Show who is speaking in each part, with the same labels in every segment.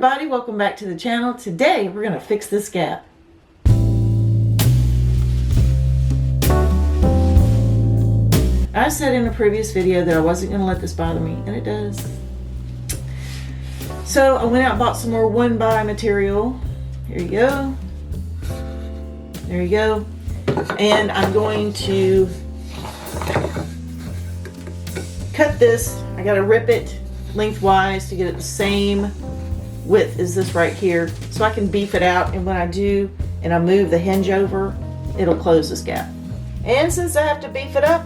Speaker 1: everybody, welcome back to the channel. Today we're going to fix this gap. I said in a previous video that I wasn't going to let this bother me, and it does. So I went out and bought some more 1x material. Here you go. There you go. And I'm going to cut this. I got to rip it lengthwise to get it the same width as this right here, so I can beef it out, and when I do and I move the hinge over, it'll close this gap. And since I have to beef it up,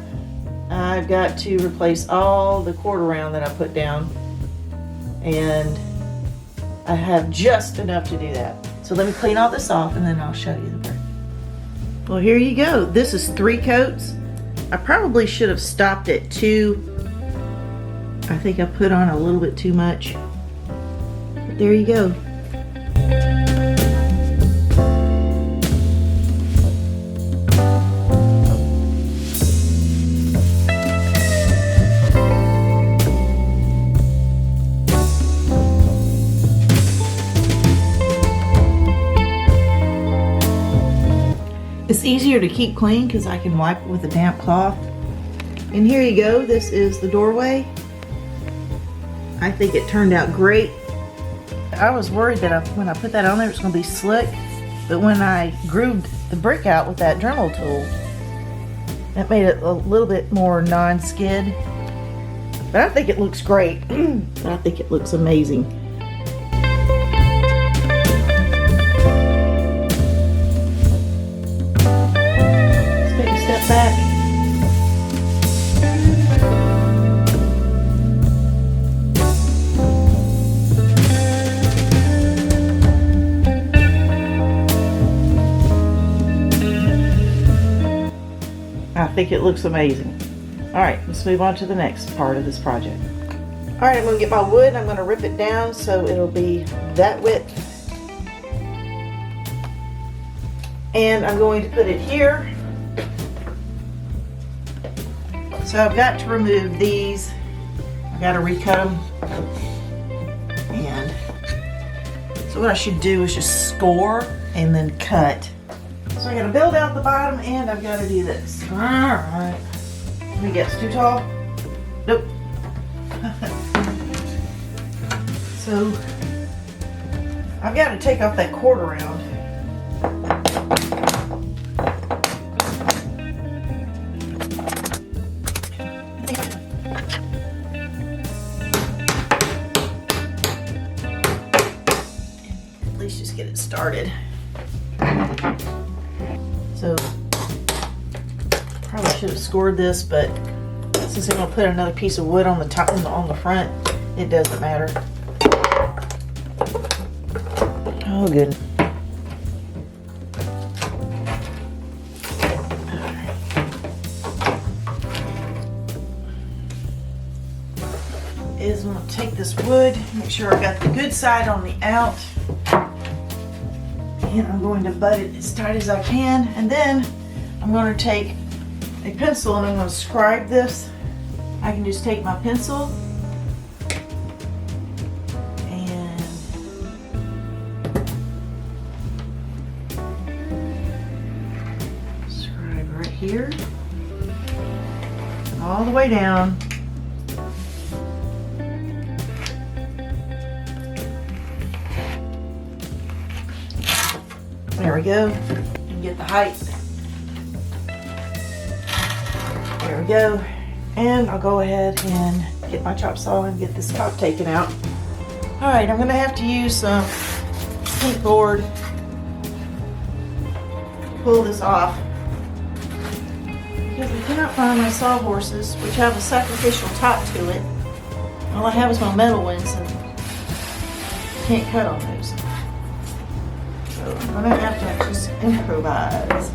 Speaker 1: I've got to replace all the quarter round that I put down, and I have just enough to do that. So let me clean all this off and then I'll show you the work. Well, here you go. This is 3 coats. I probably should have stopped at 2. I think I put on a little bit too much. But there you go. It's easier to keep clean because I can wipe it with a damp cloth. And here you go. This is the doorway. I think it turned out great. I was worried that when I put that on there it's going to be slick, but when I grooved the brick out with that Dremel tool, that made it a little bit more non-skid. But I think it looks great. I think it looks amazing. Let's take a step back. I think it looks amazing. Alright, let's move on to the next part of this project. Alright, I'm going to get my wood and I'm going to rip it down so it'll be that width. And I'm going to put it here. So I've got to remove these. I've got to recut them. And so what I should do is just score and then cut. So I gotta build out the bottom and I've got to do this. Alright. Let me guess, too tall? Nope. So I've got to take off that quarter round. At least just get it started. So, probably should have scored this, but since I'm going to put another piece of wood on the top on the front, it doesn't matter. Oh, good. Is I'm going to take this wood, make sure I got the good side on the out. And I'm going to butt it as tight as I can, and then I'm going to take a pencil and I'm going to scribe this. I can just take my pencil and scribe right here, all the way down. There we go. And get the height. There we go. And I'll go ahead and get my chop saw and get this top taken out. Alright, I'm going to have to use some paint board to pull this off, because I cannot find my sawhorses, which have a sacrificial top to it. All I have is my metal ones, and can't cut on those. So I'm going to have to just improvise.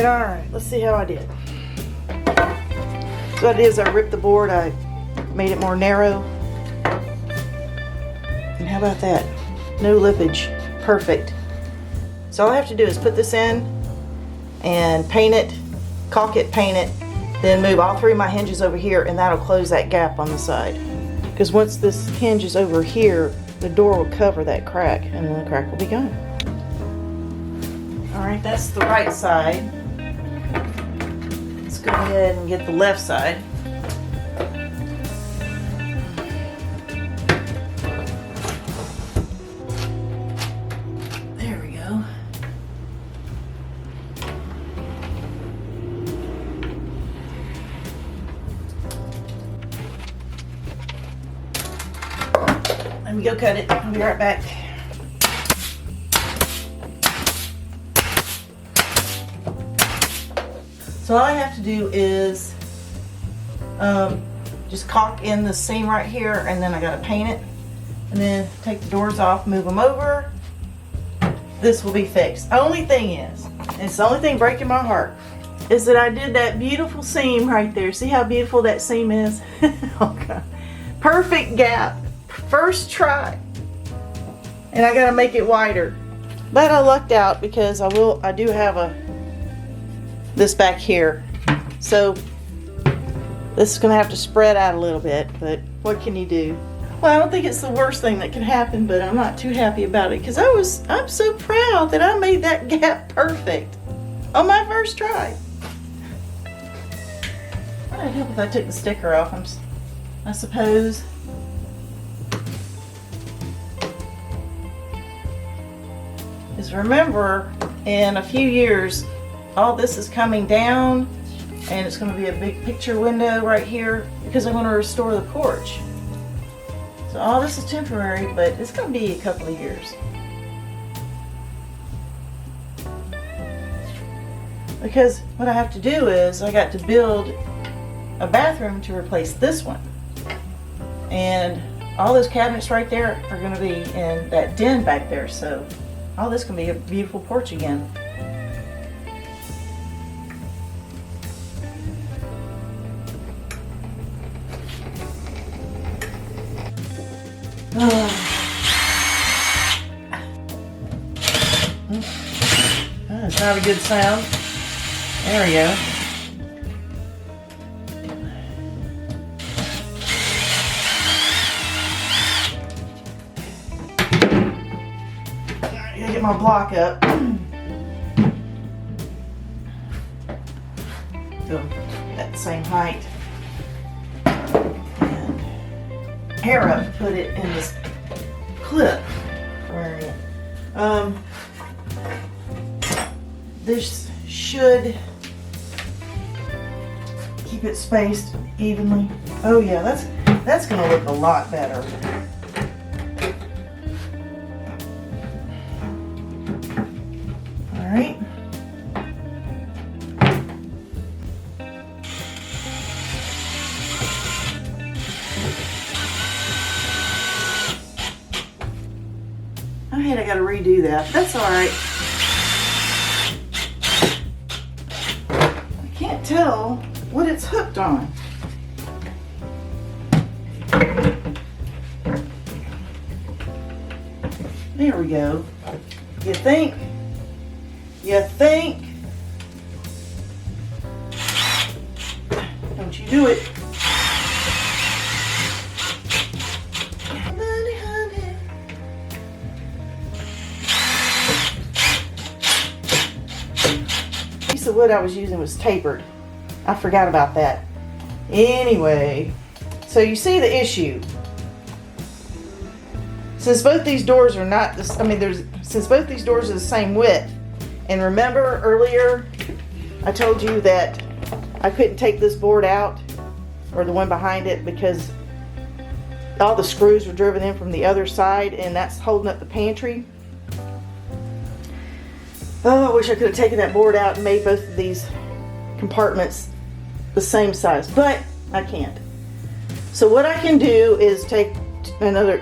Speaker 1: alright. Let's see how I did. So what I did is I ripped the board, I made it more narrow. And how about that? No lippage. Perfect. So all I have to do is put this in and paint it, caulk it, paint it, then move all three of my hinges over here, and that'll close that gap on the side. Because once this hinge is over here, the door will cover that crack, and then the crack will be gone. Alright, that's the right side. Let's go ahead and get the left side. There we go. Let me go cut it. I'll be right back. So all I have to do is just caulk in the seam right here, and then I gotta paint it, and then take the doors off, move them over. This will be fixed. Only thing is, and it's the only thing breaking my heart, is that I did that beautiful seam right there. See how beautiful that seam is? Oh God. Perfect gap. First try. And I gotta make it wider. But I lucked out because I do have this back here. So this is gonna have to spread out a little bit, but what can you do? Well, I don't think it's the worst thing that can happen, but I'm not too happy about it because I'm so proud that I made that gap perfect on my first try. I'd help if I took the sticker off, I suppose. Because remember, in a few years, all this is coming down, and it's going to be a big picture window right here because I'm going to restore the porch. So all this is temporary, but it's going to be a couple of years. Because what I have to do is I got to build a bathroom to replace this one. And all those cabinets right there are going to be in that den back there. So all this can be a beautiful porch again. That's not a good sound. There we go. I gotta get my block up. Go at the same height. And hair up, put it in this clip. Where are you? This should keep it spaced evenly. Oh yeah, that's gonna look a lot better. All right. I gotta redo that. That's all right. I can't tell what it's hooked on. There we go. You think? Don't you do it. The wood I was using was tapered. I forgot about that. Anyway, so you see the issue. Since both these doors are not this, since both these doors are the same width, and remember earlier I told you that I couldn't take this board out, or the one behind it, because all the screws were driven in from the other side, and that's holding up the pantry. Oh, I wish I could have taken that board out and made both of these compartments the same size, but I can't. So what I can do is take another,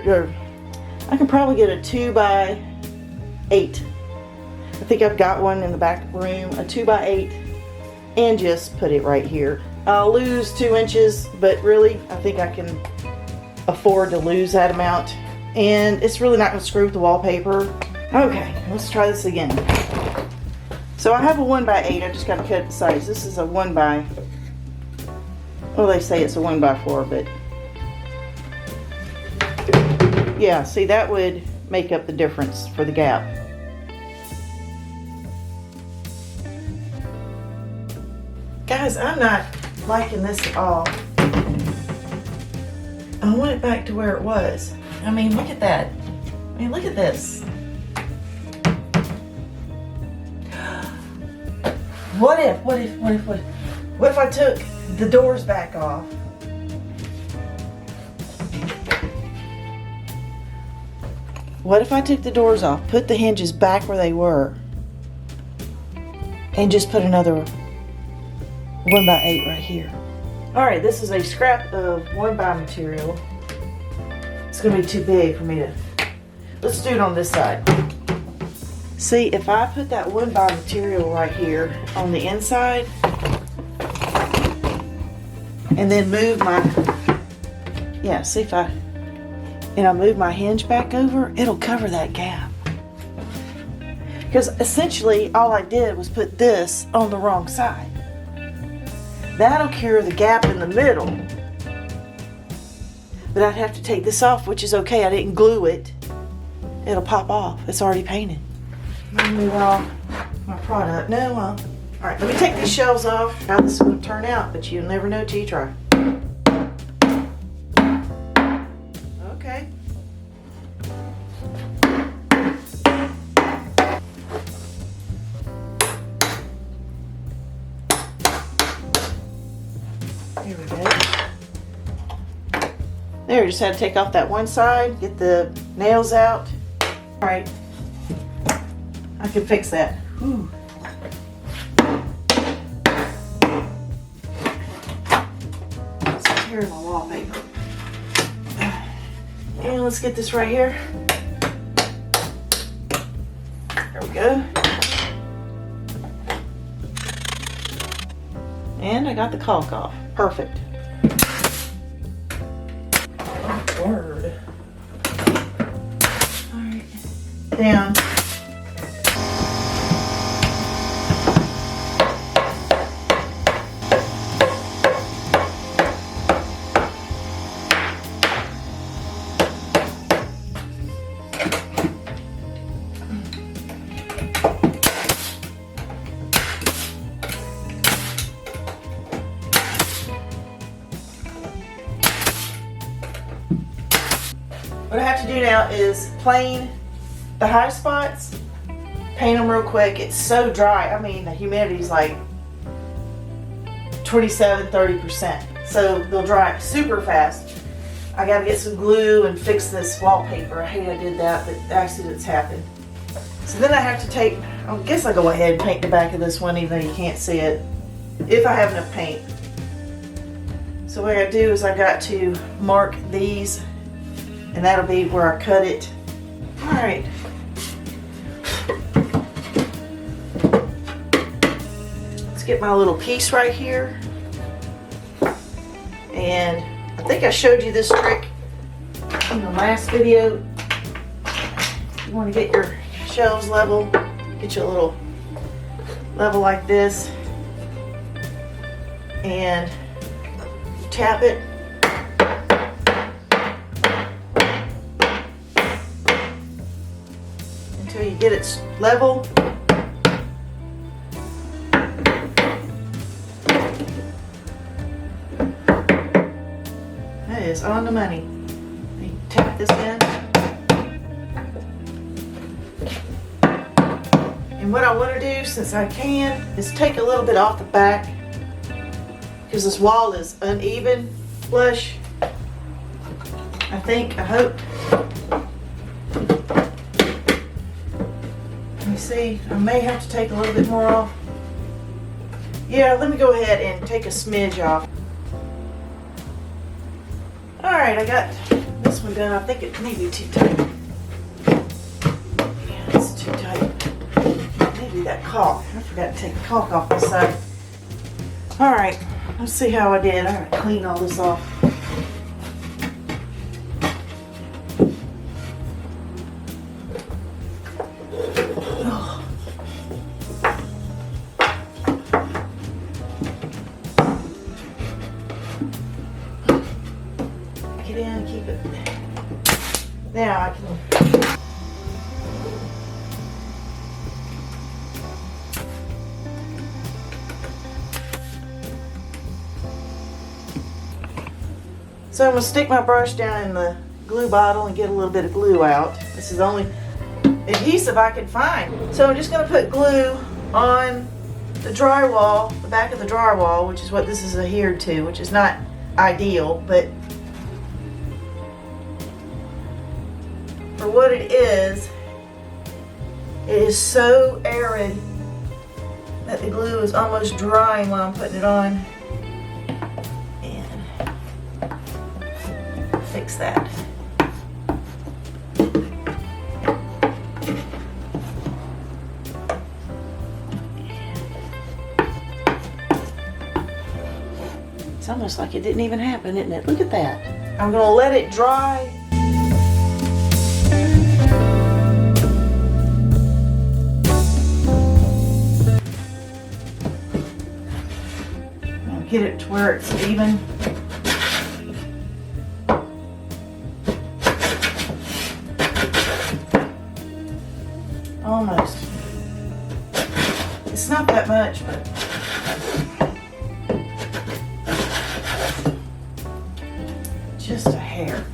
Speaker 1: I can probably get a 2x8. I think I've got one in the back room, a 2x8 and just put it right here. I'll lose 2 inches, but really I think I can afford to lose that amount, and it's really not going to screw with the wallpaper. Okay, let's try this again. So I have a 1x8. I just got to cut the size. This is a 1x, well, they say it's a 1x4, but yeah, see, that would make up the difference for the gap. Guys, I'm not liking this at all. I want it back to where it was. I mean, look at that. I mean, look at this. What if I took the doors back off? What if I took the doors off, put the hinges back where they were, and just put another 1x8 right here? Alright, this is a scrap of 1x material. It's going to be too big for me to... Let's do it on this side. See, if I put that 1x material right here on the inside, and then move my... Yeah, see if I... And I move my hinge back over, it'll cover that gap. Because essentially, all I did was put this on the wrong side. That'll cure the gap in the middle. But I'd have to take this off, which is okay. I didn't glue it. It'll pop off. It's already painted. Let me move off my product. No, well. Alright, let me take these shelves off. How this is going to turn out, but you'll never know till you try. Okay. There we go. There, just had to take off that one side, get the nails out. Alright, I can fix that. Whew. It's tearing my wallpaper. And let's get this right here. There we go. And I got the caulk off. Perfect. Oh, word. Alright. Down. What I have to do now is plane the high spots, paint them real quick. It's so dry. I mean, the humidity's like 27-30%. So they'll dry super fast. I gotta get some glue and fix this wallpaper. I hate I did that, but accidents happen. So then I have to take, I guess I'll go ahead and paint the back of this one even though you can't see it, if I have enough paint. So what I gotta do is I got to mark these, and that'll be where I cut it. Alright. Let's get my little piece right here. And I think I showed you this trick in the last video. You want to get your shelves level, get you a little level like this, and tap it. Until you get it level. That is on the money. You tap this in. And what I want to do, since I can, is take a little bit off the back because this wall is uneven, flush. I hope. See, I may have to take a little bit more off. Yeah, let me go ahead and take a smidge off. Alright, I got this one done. I think it may be too tight. Yeah, it's too tight. Maybe that caulk. I forgot to take the caulk off this side. All right, let's see how I did. I gotta clean all this off. Get in and keep it. Now I can. So I'm going to stick my brush down in the glue bottle and get a little bit of glue out. This is the only adhesive I can find. So I'm just going to put glue on the drywall, the back of the drywall, which is what this is adhered to, which is not ideal, but for what it is so arid that the glue is almost drying while I'm putting it on. Fix that. It's almost like it didn't even happen, isn't it? Look at that. I'm going to let it dry. I'll get it to where it's even. Almost. It's not that much, but just a hair.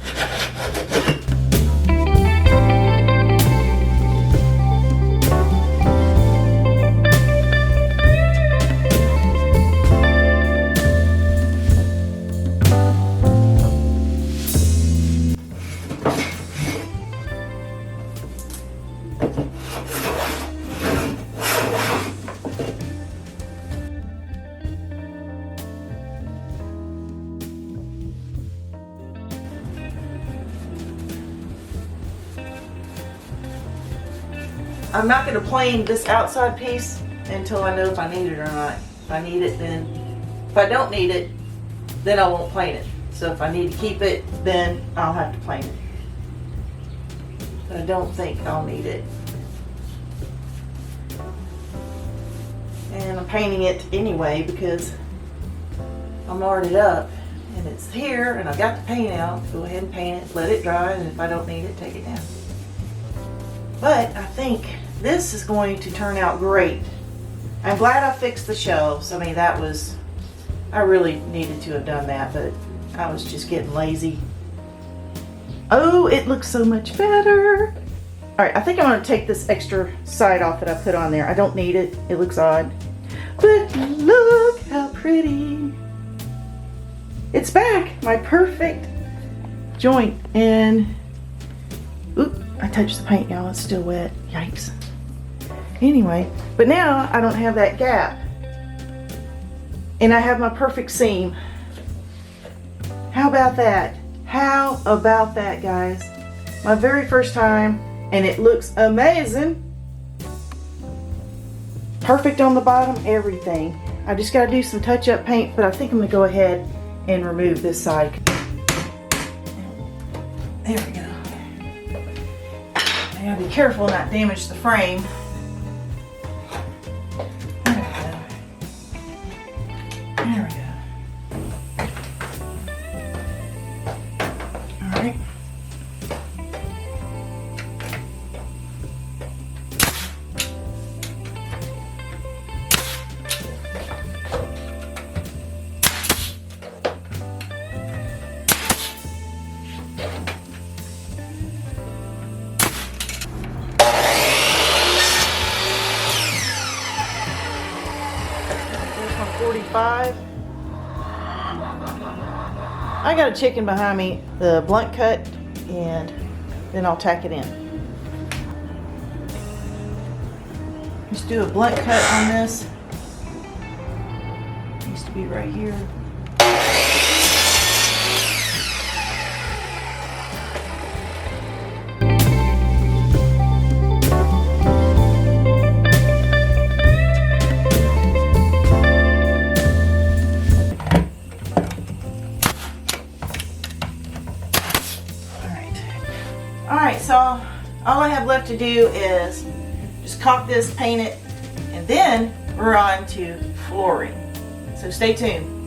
Speaker 1: I'm not going to plane this outside piece until I know if I need it or not. If I need it, then if I don't need it, then I won't plane it. So if I need to keep it, then I'll have to plane it. But I don't think I'll need it. And I'm painting it anyway because I marred it up and it's here and I've got the paint out. Go ahead and paint it, let it dry, and if I don't need it, take it down. But I think this is going to turn out great. I'm glad I fixed the shelves. I mean, that was, I really needed to have done that, but I was just getting lazy. Oh, it looks so much better. All right, I think I'm gonna take this extra side off that I put on there. I don't need it, it looks odd. But look how pretty. It's back, my perfect joint. And, oop, I touched the paint, y'all, it's still wet, yikes. Anyway, but now I don't have that gap. And I have my perfect seam. How about that? How about that, guys? My very first time, and it looks amazing. Perfect on the bottom, everything. I just gotta do some touch-up paint, but I think I'm gonna go ahead and remove this side. There we go. I gotta be careful not damage the frame. There we go. All right. There's my 45. I got a chicken behind me, the blunt cut, and then I'll tack it in. Just do a blunt cut on this. Needs to be right here. all I have left to do is just caulk this, paint it, and then we're on to flooring. So stay tuned.